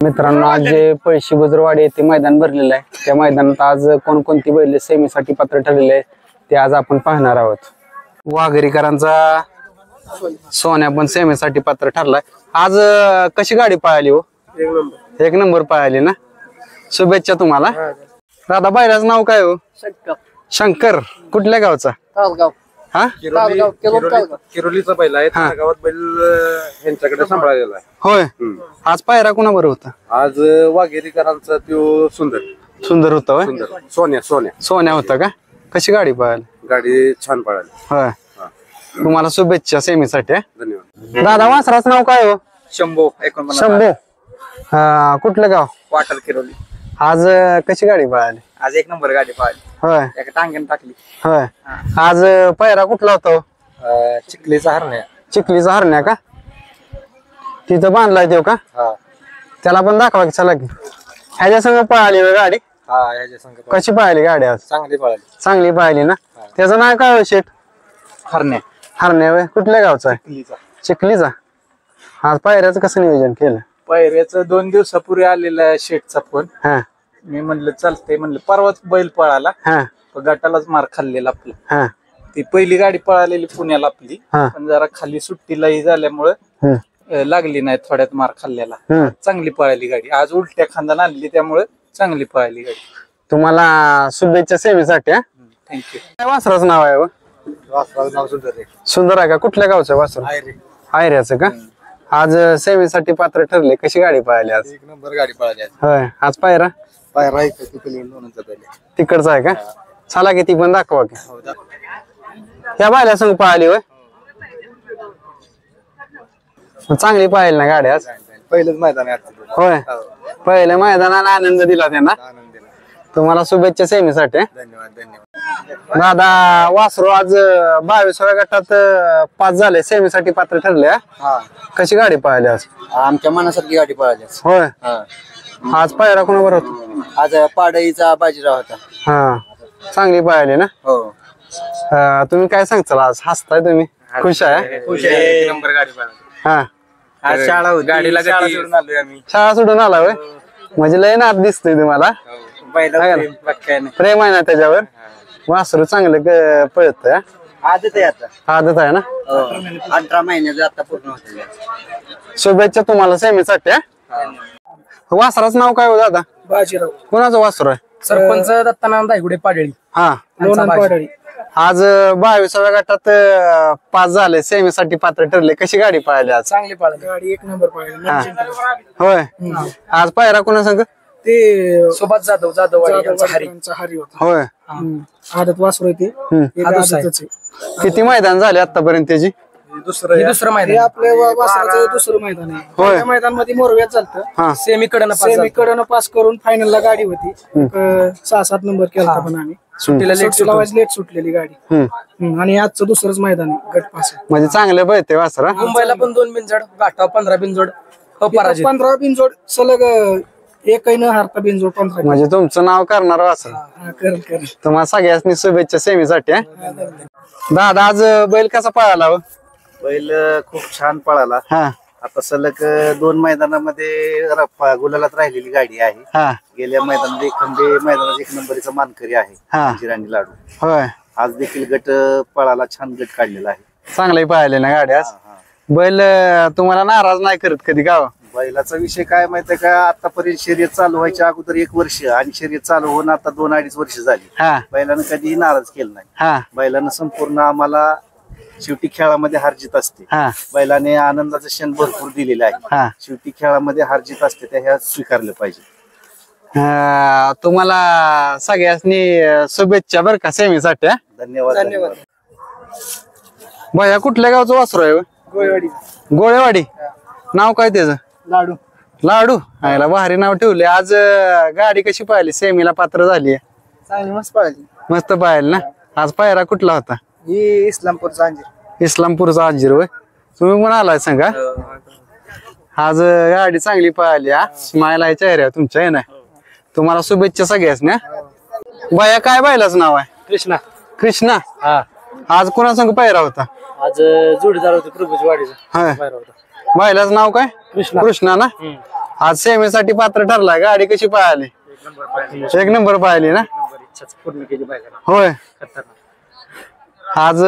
मित्रांनो, आज जे पळशी बुजुर्गवाडी येथे मैदान भरलेलं आहे त्या मैदानात आज कोणकोणती बैल सेमीसाठी पात्र ठरलेले आहे ते आज आपण पाहणार आहोत. वाघेरीकरांचा सोन्या पण सेमीसाठी पात्र ठरलाय. आज कशी गाडी पळाली हो? एक नंबर पळाली ना. शुभेच्छा तुम्हाला. दादा, बैलाचं नाव काय हो? शंकर. कुठल्या गावचा? हा, किरोलीचा बैल आहे. गावात बैल यांच्याकडे सांभाळलेला आहे. होय. आज पायरा कोणाबरोबर होता? आज वाघेरीकरांचा तो सुंदर होता होय. सोन्या होता का? कशी गाडी पळाली? गाडी छान पळाली. होय. तुम्हाला शुभेच्छा सेमीसाठी. धन्यवाद. दादा, वासराचं नाव काय हो? शंभो. शंभो. कुठलं गाव? वाटल किरोली. आज कशी गाडी पळाली? आज एक नंबर गाडी पळाली. होय. एका टांग्याने टाकली. होय. आज पायरा कुठला होता हो? चिखलीचा हरण्या. चिखलीचा हरण्या का? तिथं बांधलाय देव का? त्याला पण दाखवा की चला की. ह्याच्या संग पळाली गाडी? ह्याच्या संग कशी पळाली गाडी आज? चांगली पळाली. चांगली पळाली ना. त्याचं नाव काय हो शेठ? हरण्या. हरण्या होय. कुठल्या गावचा आहे? चिखलीचा. आज पायऱ्याचं कसं नियोजन केलं? पायऱ्याचं 2 दिवसापूर्वी आलेला शेटचा फोन. हा मी म्हणलं चालतंय, म्हणलं परवाच बैल पळाला. हा गटालाच मार खाल्लेला आपला. हा ती पहिली गाडी पळालेली पुण्याला आपली. हा. पण जरा खाली सुट्टीलाही झाल्यामुळं लागली नाही, थोड्यात मार खाल्लेला. चांगली पळाली गाडी. आज उलट्या खांदाने आणली त्यामुळे चांगली पळाली गाडी. तुम्हाला शुभेच्छा सेवेसाठी. थँक्यू. काय वासराचं नाव आहे हो? नाव सुंदर आहे. सुंदर आहे का? कुठल्या गावचं वासर? आयऱ्याचं का? आज सेवेसाठी पात्र ठरले. कशी गाडी पळाली आज? एक नंबर गाडी पळाली. होय. आज पायरा तिकडचा आहे का? चला की ती पण दाखवा की. या बायला संग पळाली होय. चांगली पळाली ना गाडी आज? पहिलंच मैदान आहे. होय. पहिल्या मैदानाला आनंद दिला त्यांना. तुम्हाला शुभेच्छा सेमीसाठी. धन्यवाद. दादा, वासरू आज 22व्या गटात 5 झाले, सेमीसाठी पात्र ठरले. कशी गाडी पळाली आज? आमच्या मनासारखी गाडी पळाली. होय. आज पायरा कोणाबरोबर होता? आज पाडळीचा बाजीराव होता. हा, चांगली पळाली ना. हो. तुम्ही काय सांगताल? आज हसताय तुम्ही, खुश आहे? एक नंबर गाडी पळाली. हा. आज शाळा होती. गाडीला सोडून आलोय आम्ही. शाळा सोडून आला होय. म्हणजे लय नाद दिसतोय तुम्हाला. प्रेम आहे ना त्याच्यावर. वासरू चांगलं पळत. आदत आहे आता. आदत आहे ना. 18 महिन्याचं आता पूर्ण होते. शुभेच्छा तुम्हाला सेमीसाठी. वासराचं नाव काय हो दादा? बाजीराव. कोणाचं वासरू आहे? सरपंच दत्तानंद दायगुडे पाडळी. हा. पाडळी. आज 22व्या गटात 5 झाले, सेमीसाठी पात्र ठरले. कशी गाडी पळाली आज? चांगली पळाली गाडी. एक नंबर पळाली. होय. आज पायरा कोणा संग? ते सुभाष जाधव हरी होता. होय. आदत वासरू ते. किती मैदान झाले आतापर्यंत त्याची? दुसरं मैदान. आपल्या वासराचं दुसरं मैदान आहे. होय. त्या मैदानामध्ये मोरव्यात चालतं. सेमीकडनं पास करून फायनलला गाडी होती. 6-7 नंबर केला पण आम्ही. सुट्टीला लेट सुटलेली गाडी. आणि आजचं दुसरंच मैदान आहे गट पास. म्हणजे चांगले पळते वासरा. मुंबईला पण 2 बिनजोड, घाटाव 15 बिनजोड, 15 बिनजोड सलग. एकही न हारता बिनजोड 15. म्हणजे तुमचं नाव करणार वासरा. तुम्हाला सगळ्यांनी शुभेच्छा सेमीसाठी. दादा, आज बैल कसा पळाला हो? बैल खूप छान पळाला. हा. आता सलग 2 मैदानामध्ये गुलालात राहिलेली गाडी आहे. हा. गेल्या मैदानात मैदानात 1 नंबरचा मानकरी आहे जिराणी लाडू. होय. आज देखील गट पळाला, छान गट काढलेला आहे. चांगली पळाली ना गाडी आज. बैल तुम्हाला नाराज नाही करत कधी का? बैलाचा विषय काय माहितीये का? आतापर्यंत शर्यत चालू व्हायच्या अगोदर 1 वर्ष आणि शर्यत चालू होऊन आता 2-2.5 वर्ष झाली. बैलानं कधीही नाराज केलं नाही. बैलानं संपूर्ण आम्हाला शेवटी खेळामध्ये हारजीत असते. बैलाने आनंदाचा क्षण भरपूर दिलेला आहे. शेवटी खेळामध्ये हारजीत असते, त्या ह्या स्वीकारलं पाहिजे. तुम्हाला सगळ्यांनी शुभेच्छा बरं का सेमीसाठी. धन्यवाद. भैया, कुठल्या गावचं वासरू आहे? गोळेवाडी. नाव काय त्याचं? लाडू. आयला भारी नाव ठेवले. आज गाडी कशी पाहिली? सेमीला पात्र झाली. चांगली मस्त पळाली. मस्त पाहिली ना. आज पायरा कुठला होता? इस्लामपूरचा अंजीर. इस्लामपूरचा अंजीर होय. तुम्ही पण आलाय सांगा. आज गाडी चांगली पळाली. स्माईल आहे चेहऱ्यावर तुमच्या. आहे ना. तुम्हाला शुभेच्छा सगळ्याच ना. भैया, काय बैलाचं नाव आहे? कृष्णा. आज कोणा संग पायरा होता? आज जोडीदार होते प्रभूजी वाडीचा. बैलाचं नाव काय? कृष्णा ना. आज सेमीसाठी पात्र ठरलाय. गाडी कशी पळाली? एक नंबर पळाली ना. होय. आज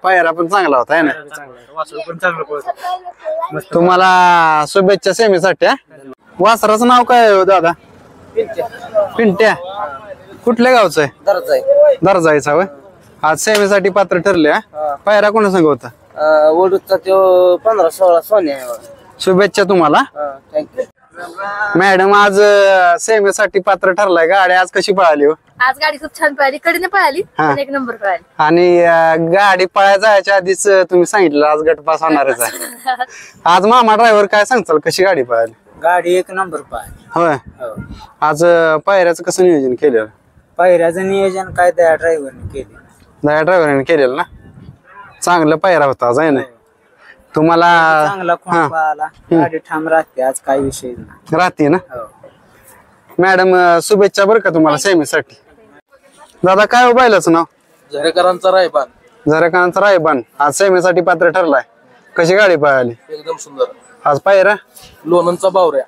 पायरा पण चांगला होता ना. तुम्हाला शुभेच्छा सेमीसाठी. वासराचं नाव काय आहे दादा? पिंट्या. कुठल्या गावचं आहे? दर्जायचा होय. आज सेमीसाठी पात्र ठरले. पायरा कोणा संग होता? वडूचा तो 15-16 सोन्या आहे. शुभेच्छा तुम्हाला. मॅडम आज सेमीसाठी पात्र ठरलाय. गाडी आज कशी पळाली हो? आज गाडी खूप छान पळाली, कडीने पळाली, पण एक नंबर पळाली. आणि गाडी पळायला जायच्या आधीच तुम्ही सांगितलं आज गटपास होणारच आहे. आज मामा ड्रायव्हर काय सांगताल कशी गाडी पळाली? गाडी एक नंबर पाहिजे. होय. आज पायऱ्याचं कसं नियोजन केलेलं? पायऱ्याचं नियोजन काय त्या ड्रायव्हरने केले. दया ड्रायव्हरने केलेलं ना. चांगलं पायरा होता आज आहे ना. तुम्हाला चांगला कोण पाहिला. गाडी ठाम राहते आज, काही विषय नाही. राहते ना. मॅडम शुभेच्छा बरं का तुम्हाला सेमीसाठी. दादा काय बैलाचं नाव? झरेकरांचा रायबान. झरेकरांचा रायबान आज सेमीसाठी पात्र ठरलाय. कशी गाडी पळाली? एकदम सुंदर. आज पायरा लोणंदचा बावऱ्या.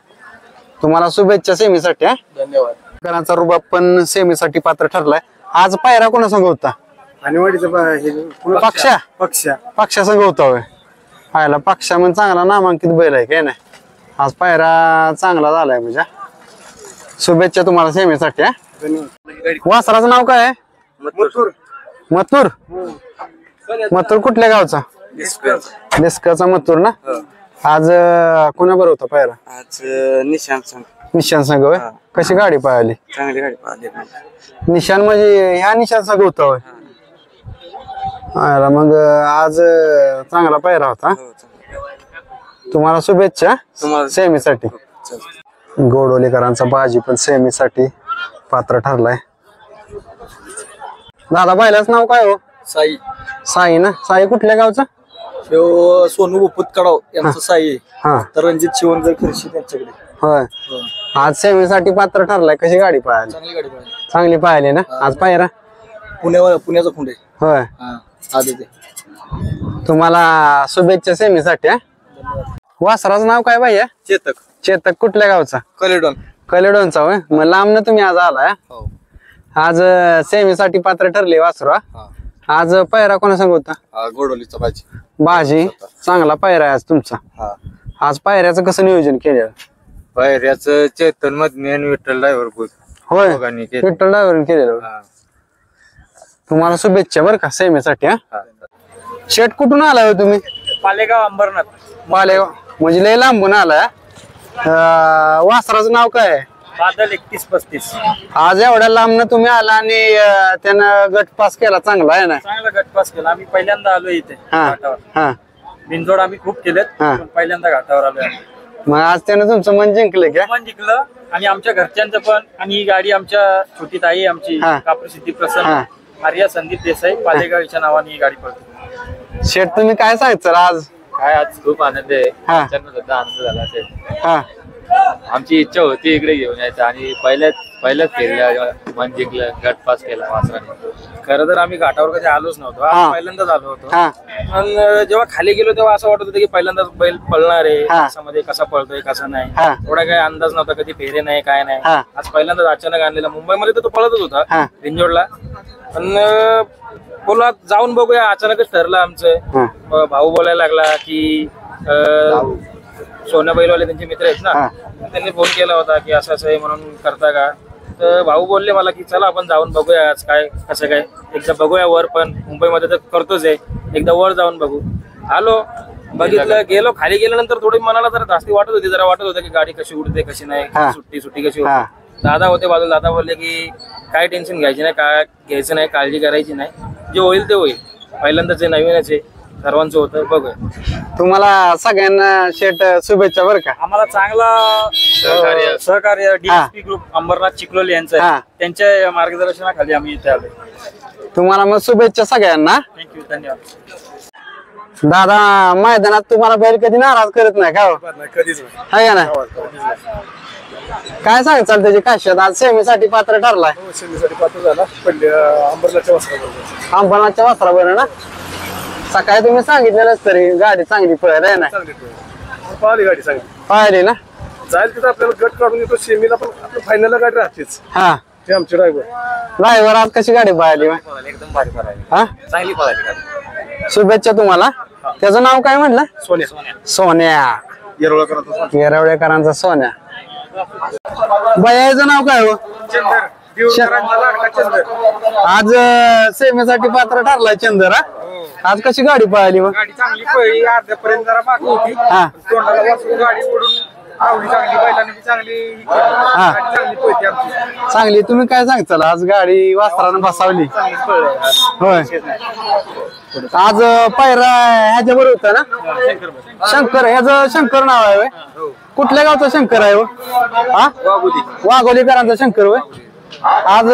तुम्हाला शुभेच्छा सेमीसाठी. धन्यवाद. झरेकरांचा रुबाब पण सेमीसाठी पात्र ठरलाय. आज पायरा कोणा संघ होता? पक्षा संघ होता होय. पायला पक्षा म्हणजे चांगला नामांकित बैल आहे काय नाही. आज पायरा चांगला झालाय म्हणजे. शुभेच्छा तुम्हाला सेमीसाठी. वासराचं नाव काय आहे? मथुर. मथुर कुठल्या गावचा? डिस्कचा मथुर ना. आज कोणाबरोबर होता पायरा? आज निशान संघ होय. कशी गाडी पळाली? चांगली गाडी पाहिली. निशान म्हणजे ह्या निशान संघ होता होय. मग आज चांगला पायरा होता. तुम्हाला शुभेच्छा सेमीसाठी. गोडोलीकरांचा बाजी पण सेमीसाठी पात्र ठरलाय. दादा बैलाच नाव काय हो? साई. साई ना. साई कुठल्या गावचा? सोनू उपुत कडाव यांचं साई. हा. तर रणजित शिवंजर खर्शी त्यांच्याकडे. होय. आज सेमीसाठी पात्र ठरलाय. कशी गाडी पळाली? चांगली गाडी पाहिली. चांगली पाहिली ना. आज पायरा पुण्याचा खुंडे. होय. तुम्हाला शुभेच्छा सेमीसाठी. वासराचं नाव काय बाई? चेतक. चेतक कुठल्या गावचा? कलेडोनचा होय. मग लांब ना तुम्ही आज आलाय. आज सेमीसाठी पात्र ठरले वासरा. आज पायरा कोणा संग होता? गोडोलीचा भाजी. बाजी चांगला पायरा आहे आज तुमचा. आज पायऱ्याचं कसं नियोजन केलं? पायऱ्याचं चेतन मधने आणि विठ्ठल ड्रायव्हर. होय. विठ्ठल ड्रायव्हर केलेलं. तुम्हाला शुभेच्छा बरं का सेमीसाठी. शेट कुठून आलाय तुम्ही? पालेगाव अंबरनाथ. पालेगाव म्हणजे लय लांबून आलाय. वासराचं नाव काय आहे? बादल 31-35. आज एवढ्या लांब तुम्ही आला आणि त्यानं गट पास केला. चांगला आहे ना. चांगला गटपास केला. आम्ही पहिल्यांदा आलो इथे घाटावर. हा. बिनजोड आम्ही खूप केलेत, पण पहिल्यांदा घाटावर आलोय. मग आज त्यानं तुमचं मन जिंकलं का? मन जिंकलं आणि आमच्या घरच्यांचं पण. आणि ही गाडी आमच्या छोटी ताई आमची कापू सिद्धी प्रसन्न आर्या संदीप देसाई पालेगावच्या नावाने ही गाडी पळते. शेठ तुम्ही काय सांगता आज? काय आज खूप आनंद आहे. सुद्धा आनंद झाला असेल. आमची इच्छा होती इकडे घेऊन यायचं आणि पहिल्याच फेरीला मन जिंकलं, गट पास केला वासराने. खरं तर आम्ही घाटावर कधी आलोच नव्हतो. पहिल्यांदाच आलो होतो. पण जेव्हा खाली गेलो तेव्हा असं वाटत होतं की पहिल्यांदाच बैल पळणार आहे. त्याच्यामध्ये कसा पळतोय कसा नाही एवढा काही अंदाज नव्हता. कधी फेरे नाही काय नाही. आज पहिल्यांदाच अचानक आणलेला. मुंबईमध्ये तर तो पळतच होता बिनजोडला. पण बोला जाऊन बघूया. अचानकच ठरलं आमचं. भाऊ बोलायला लागला की सोन्या बैलवाले त्यांचे मित्र आहेत ना, त्यांनी फोन केला होता की असं असं आहे म्हणून करता का. तर भाऊ बोलले मला की चला आपण जाऊन बघूया आज काय कसं काय. एकदा बघूया वर. पण मुंबईमध्ये तर करतोच आहे. एकदा वर जाऊन बघू. आलो बघितलं गेलो. खाली गेल्यानंतर थोडी मनाला जरा जास्ती वाटत होती. जरा वाटत होतं की गाडी कशी उडते कशी नाही. सुट्टी कशी होती. दादा होते बाजूला. दादा बोलले की काय टेन्शन घ्यायची नाही, काय घ्यायचं नाही, काळजी करायची नाही. जे होईल ते होईल. पहिल्यांदाच नवीनच आहे. सर्वांचं होतं बघूया. तुम्हाला सगळ्यांना शेट शुभेच्छा बरं का. आम्हाला चांगला सहकार्य डीएसपी ग्रुप अंबरनाथ चिखलोली यांचं आहे. त्यांच्या मार्गदर्शनाखाली आम्ही इथे आलो. तुम्हाला मग शुभेच्छा सगळ्यांना. थँक्यू. धन्यवाद. दादा मैदानात तुम्हाला बैल कधी नाराज करत नाही का? कधीच आहे का ना. काय सांगचाल त्याची खासियत? आज सेमीसाठी पात्र ठरलाय. सेमीसाठी पात्र झाला. पण अंबरनाथच्या वासराबरोबर ना. सकाळी तुम्ही सांगितलेलंच तरी गाडी चांगली पळायला आहे ना. पाहिली गाडी चांगली पाहिली ना. जाईल तिथं आपल्याला गट काढून येतो सेमीला पण आपल्या फायनलला गाडी राहतेच हा ते आमचे ड्रायव्हर ड्रायव्हर आज कशी गाडी पळाली एकदम भारी पळाली हा चांगली पळाली गाडी शुभेच्छा तुम्हाला त्याचं नाव काय म्हटलं सोन्या सोन्या येरवळेकरांचा सोन्या बयाचं नाव काय हो आज सेमीसाठी पात्र ठरलाय चंदर हा? आज कशी गाडी पळाली मग गाडी चांगली पळली अर्ध्यापर्यंत जरा मागे होती हा तोंडाला वाचून गाडी ओढून आवडी चांगली बैलांनी चांगली हा चांगली पळते आमची चांगली तुम्ही काय सांगताल आज गाडी वासरानं बसावली होय आज पायरा ह्याच्यावर होता ना शंकर ह्याचं शंकर नाव आहे होय? कुठल्या गावचा शंकर आहे हो हा वाघोलीकरांचा शंकर होय आज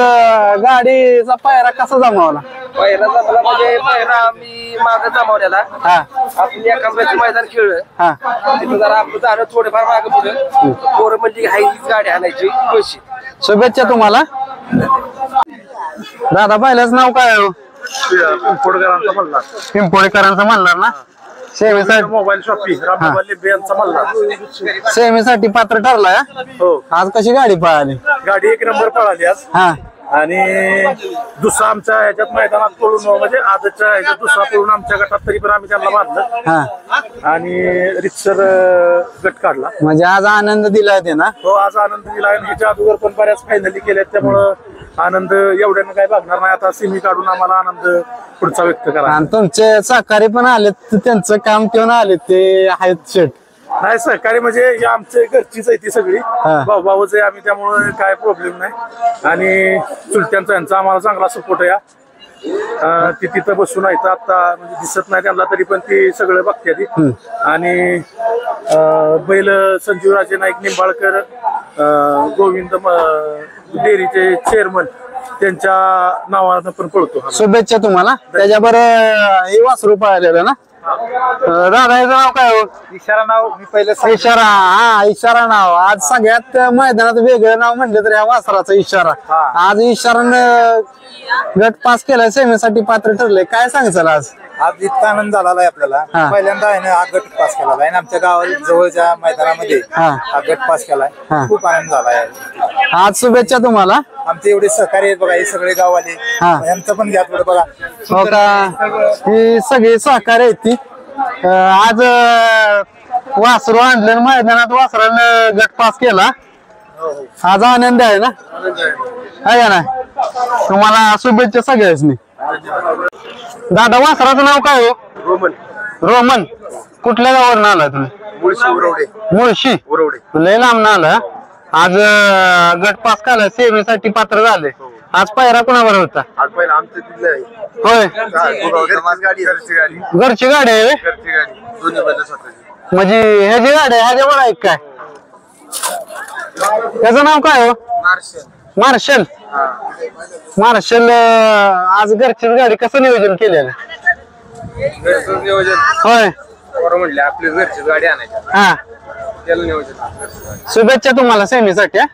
गाडीचा पायरा कसा जमावला पहिला जमला म्हणजे पहिला आम्ही मागे जमावलेला हा आपण एका मैदान खेळलं हा तिथं जरा आपलं झालं थोडेफार मागे पुढे पोरं म्हणजे हाईच गाडी आणायची पैसे शुभेच्छा तुम्हाला दादा पहिल्याच नाव काय हो पिंपोडकरांचा मल्हार पिंपोळेकरांचं म्हणणार ना सेवेसाठी मोबाईल शॉपिंग रामबाबाली बेनचा मल्हार सेवेसाठी पात्र ठरलाय हा? हो आज कशी गाडी पळाली गाडी 1 नंबर पळाली आज हा आणि दुसरा आमच्या ह्याच्यात मैदानात पळून म्हणजे आजच्या ह्याच्यात दुसरा पळून आमच्या गटात तरी पण आम्ही त्यांना बांधलं हा आणि रितसर गट काढला म्हणजे आज आनंद दिलाय ते ना हो आज आनंद दिला आणि ह्याच्या अगोदर पण बऱ्याच फायनली केल्यात त्यामुळं आनंद एवढ्यानं काही भागणार नाही आता सिमी काढून आम्हाला आनंद पुढचा व्यक्त करा आणि तुमचे सहकारी पण आलेत त्यांचं काम ठेवून आले ते आहेत शेट नाही सहकारी म्हणजे हे आमच्या घरचीच आहे ती सगळी हा. भाऊच आहे आम्ही त्यामुळे काय प्रॉब्लेम नाही आणि चुलत्यांचा यांचा आम्हाला चांगला सपोर्ट आहे ती तिथं बसून आहे आता म्हणजे दिसत नाही त्यांना तरी पण ती सगळं बघते ती आणि बैल संजीवराजे नाईक निंबाळकर गोविंद डेअरीचे चेअरमन त्यांच्या नावानं पण पळतो शुभेच्छा तुम्हाला त्याच्याबरोबर हे वासरू पळालेलं ना दादा याचं नाव काय हो इशारा नाव मी पहिलं इशारा हा इशारा नाव आज सगळ्यात मैदानात वेगळं नाव म्हणलं तर ह्या वासराचा इशारा आज इशारानं गट पास केलाय सेमीसाठी पात्र ठरलंय काय सांगायचं आज आज इतका आनंद झालेला आहे आपल्याला पहिल्यांदा आहे ना हा गट पास केला आहे आणि आमच्या गावात जवळच्या मैदानामध्ये हा गट पास केलाय खूप आनंद झाला आहे आज शुभेच्छा तुम्हाला आमचे एवढे सहकारी आहेत बघा हे सगळे गाववाले यांचं पण घ्या थोडं बघा हो का ही सगळी सहकार्य आहेत ती आज वासरू आणलं मैदानात वासरानं गट पास केला आज आनंद आहे ना आहे का नाही तुम्हाला शुभेच्छा सगळ्यांनी दादा वासराचं नाव काय हो रोमन रोमन कुठल्या गावावरून आला तुम्ही मुळशी उरवडे मुळशी लय लांब आला आज गट पास केला सेवेसाठी पात्र झाले आज पायरा कोणावर होता आज पहिला आमचं तिथलं आहे होय गाडी घरची गाडी घरची गाडी आहे व्हय? घरची गाडी दोन्ही बैल स्वतःची म्हणजे ह्याची गाडी आहे ह्याच्यावर आहे काय त्याचं नाव काय हो मार्शल मार्शल आज घरचीच गाडी कसं नियोजन केलेलं नियोजन होय बरं म्हणले आपली घरची गाडी आणायची हा त्याला नियोजन शुभेच्छा तुम्हाला सेमीसाठी हा